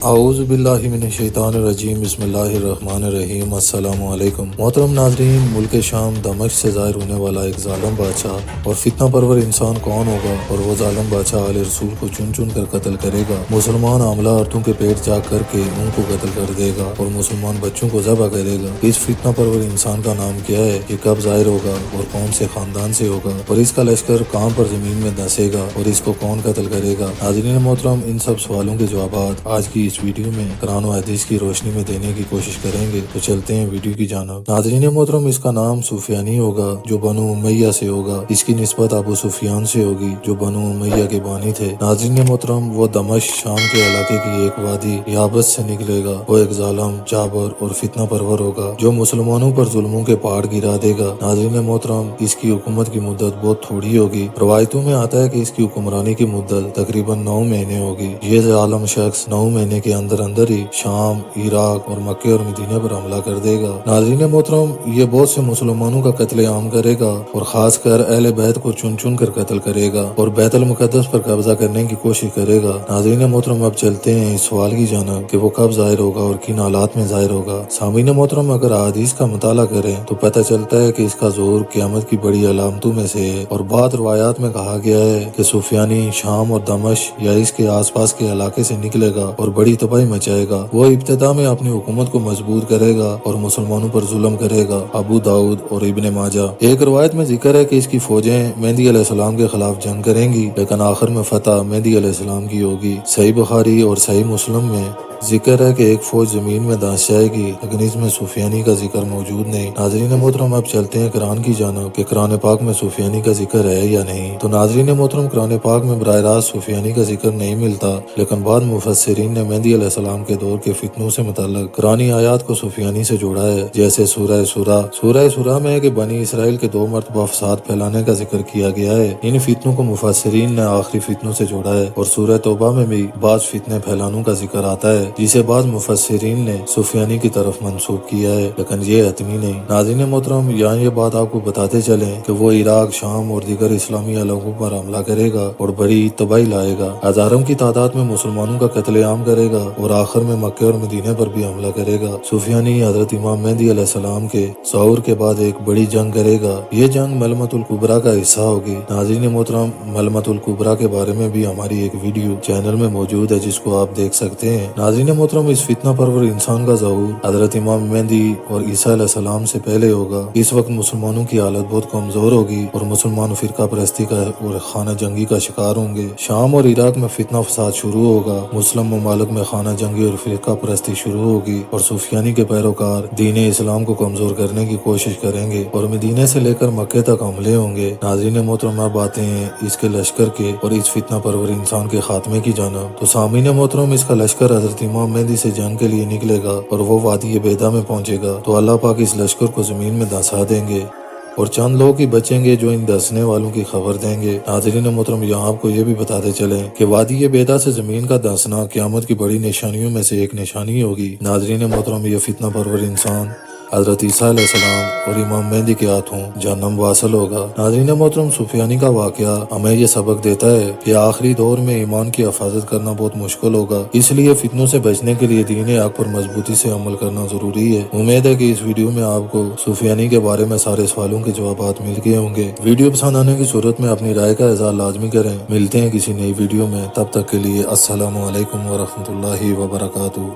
اعوذ باللہ من الشیطان الرجیم، بسم اللہ الرحمن الرحیم۔ السلام علیکم محترم ناظرین، ملک شام دمشق سے ظاہر ہونے والا ایک ظالم بادشاہ اور فتنہ پرور انسان کون ہوگا؟ اور وہ ظالم بادشاہ آل رسول کو چن چن کر قتل کرے گا، مسلمان عاملہ عورتوں کے پیٹ جاگ کر کے ان کو قتل کر دے گا اور مسلمان بچوں کو ذبح کرے گا۔ اس فتنہ پرور انسان کا نام کیا ہے؟ یہ کب ظاہر ہوگا اور کون سے خاندان سے ہوگا اور اس کا لشکر کہاں پر زمین میں دھسے گا اور اس کو کون قتل کرے گا؟ ناظرین محترم، ان سب سوالوں کے جوابات آج کی اس ویڈیو میں قرآن و حدیث کی روشنی میں دینے کی کوشش کریں گے، تو چلتے ہیں ویڈیو کی جانب۔ ناظرین محترم، اس کا نام سفیانی ہوگا جو بنو امیہ سے ہوگا۔ اس کی نسبت ابو سفیان سے ہوگی جو بنو امیہ کے بانی تھے۔ ناظرین محترم، وہ دمشق شام کے علاقے کی ایک وادی یابس سے نکلے گا۔ وہ ایک ظالم، جابر اور فتنہ پرور ہوگا جو مسلمانوں پر ظلموں کے پہاڑ گرا دے گا۔ ناظرین محترم، اس کی حکومت کی مدت بہت تھوڑی ہوگی۔ روایتوں میں آتا ہے کہ اس کی حکمرانی کی مدت تقریباً 9 مہینے ہوگی۔ یہ ظالم شخص 9 مہینے کے اندر ہی شام، عراق اور مکہ اور مدینہ پر حملہ کر دے گا۔ ناظرین محترم، یہ بہت سے مسلمانوں کا قتل عام کرے گا اور خاص کر اہل بیت کو چن چن کر قتل کرے گا اور بیت المقدس پر قبضہ کرنے کی کوشش کرے گا۔ ناظرین محترم، اب چلتے ہیں اس سوال کی جانب کہ وہ کب ظاہر ہوگا اور کن حالات میں ظاہر ہوگا۔ سامعین محترم، اگر احادیث کا مطالعہ کریں تو پتہ چلتا ہے کہ اس کا ظہور قیامت کی بڑی علامتوں میں سے ہے، اور بعض روایات میں کہا گیا ہے کہ سفیانی شام اور دمشق یا اس کے آس پاس کے علاقے سے نکلے گا اور بڑی تباہی مچائے گا۔ وہ ابتدا میں اپنی حکومت کو مضبوط کرے گا اور مسلمانوں پر ظلم کرے گا۔ ابو داؤد اور ابن ماجہ۔ ایک روایت میں ذکر ہے کہ اس کی فوجیں مہدی علیہ السلام کے خلاف جنگ کریں گی، لیکن آخر میں فتح مہدی علیہ السلام کی ہوگی۔ صحیح بخاری اور صحیح مسلم میں ذکر ہے کہ ایک فوج زمین میں دھنس جائے گی، لیکن اس میں سفیانی کا ذکر موجود نہیں۔ ناظرین محترم، اب چلتے ہیں قرآن کی جانب کہ قرآن پاک میں سفیانی کا ذکر ہے یا نہیں۔ تو ناظرین محترم، قرآن پاک میں براہ راست سفیانی کا ذکر نہیں ملتا، لیکن بعض مفسرین نے مہدی علیہ السلام کے دور کے فتنوں سے متعلق قرآنی آیات کو سفیانی سے جوڑا ہے، جیسے سورہ سورہ میں ہے کہ بنی اسرائیل کے 2 مرتبہ فساد پھیلانے کا ذکر کیا گیا ہے۔ ان فتنوں کو مفسرین نے آخری فتنوں سے جوڑا ہے، اور سورہ توبہ میں بھی بعض فتنے پھیلانوں کا ذکر آتا ہے جسے بعض مفسرین نے سفیانی کی طرف منسوب کیا ہے، لیکن یہ حتمی نہیں۔ ناظرین محترم، یہاں یہ بات آپ کو بتاتے چلیں کہ وہ عراق، شام اور دیگر اسلامی علاقوں پر حملہ کرے گا اور بڑی تباہی لائے گا، ہزاروں کی تعداد میں مسلمانوں کا قتل عام کرے گا اور آخر میں مکہ اور مدینہ پر بھی حملہ کرے گا۔ سفیانی حضرت امام مہدی علیہ السلام کے ظہور کے بعد ایک بڑی جنگ کرے گا۔ یہ جنگ ملمت الکبریٰ کا حصہ ہوگی۔ ناظرین محترم، ملمت الکبریٰ کے بارے میں بھی ہماری ایک ویڈیو چینل میں موجود ہے جس کو آپ دیکھ سکتے ہیں۔ ناظرین محترم، اس فتنہ پرور انسان کا ظہور حضرت امام مہدی اور عیسیٰ علیہ السلام سے پہلے ہوگا۔ اس وقت مسلمانوں کی حالت بہت کمزور ہوگی اور مسلمان فرقہ پرستی کا اور خانہ جنگی کا شکار ہوں گے۔ شام اور عراق میں فتنہ فساد شروع ہوگا، مسلم ممالک میں خانہ جنگی اور فرقہ پرستی شروع ہوگی اور سفیانی کے پیروکار دین اسلام کو کمزور کرنے کی کوشش کریں گے اور مدینے سے لے کر مکہ تک حملے ہوں گے۔ ناظرین محترم، اب آتے ہیں اس کے لشکر کے اور اس فتنہ پرور انسان کے خاتمے کی جانب۔ تو سامعین محترم، اس کا لشکر حضرت امام مہدی سے جنگ کے لیے نکلے گا اور وہ وادی بیدا میں پہنچے گا تو اللہ پاک اس لشکر کو زمین میں دھسا دیں گے اور چند لوگ ہی بچیں گے جو ان دھسنے والوں کی خبر دیں گے۔ ناظرین محترم، یہاں آپ کو یہ بھی بتاتے چلیں کہ وادی بیدا سے زمین کا دھسنا قیامت کی بڑی نشانیوں میں سے ایک نشانی ہوگی۔ ناظرین محترم، یہ فتنہ پرور انسان حضرت عیسیٰ علیہ السلام اور امام مہدی کے ہاتھوں جہنم واصل ہوگا۔ ناظرین محترم، سفیانی کا واقعہ ہمیں یہ سبق دیتا ہے کہ آخری دور میں ایمان کی حفاظت کرنا بہت مشکل ہوگا، اس لیے فتنوں سے بچنے کے لیے دین حق پر مضبوطی سے عمل کرنا ضروری ہے۔ امید ہے کہ اس ویڈیو میں آپ کو سفیانی کے بارے میں سارے سوالوں کے جوابات مل گئے ہوں گے۔ ویڈیو پسند آنے کی صورت میں اپنی رائے کا اظہار لازمی کریں۔ ملتے ہیں کسی نئی ویڈیو میں، تب تک کے لیے السلام علیکم ورحمۃ اللہ وبرکاتہ۔